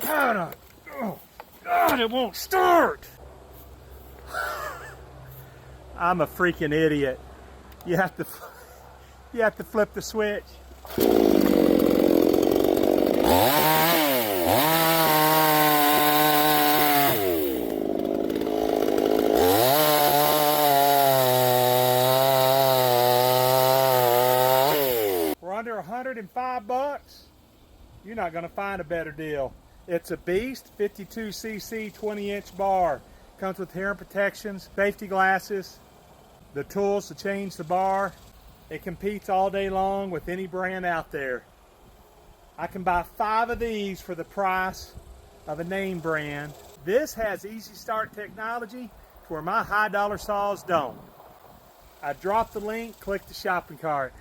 God, oh, God, it won't start. I'm a freaking idiot. You have to flip the switch. For under 105 bucks, you're not going to find a better deal. It's a beast, 52cc, 20-inch bar. Comes with hearing protections, safety glasses, the tools to change the bar. It competes all day long with any brand out there. I can buy 5 of these for the price of a name brand. This has easy start technology to where my high dollar saws don't. I drop the link, click the shopping cart.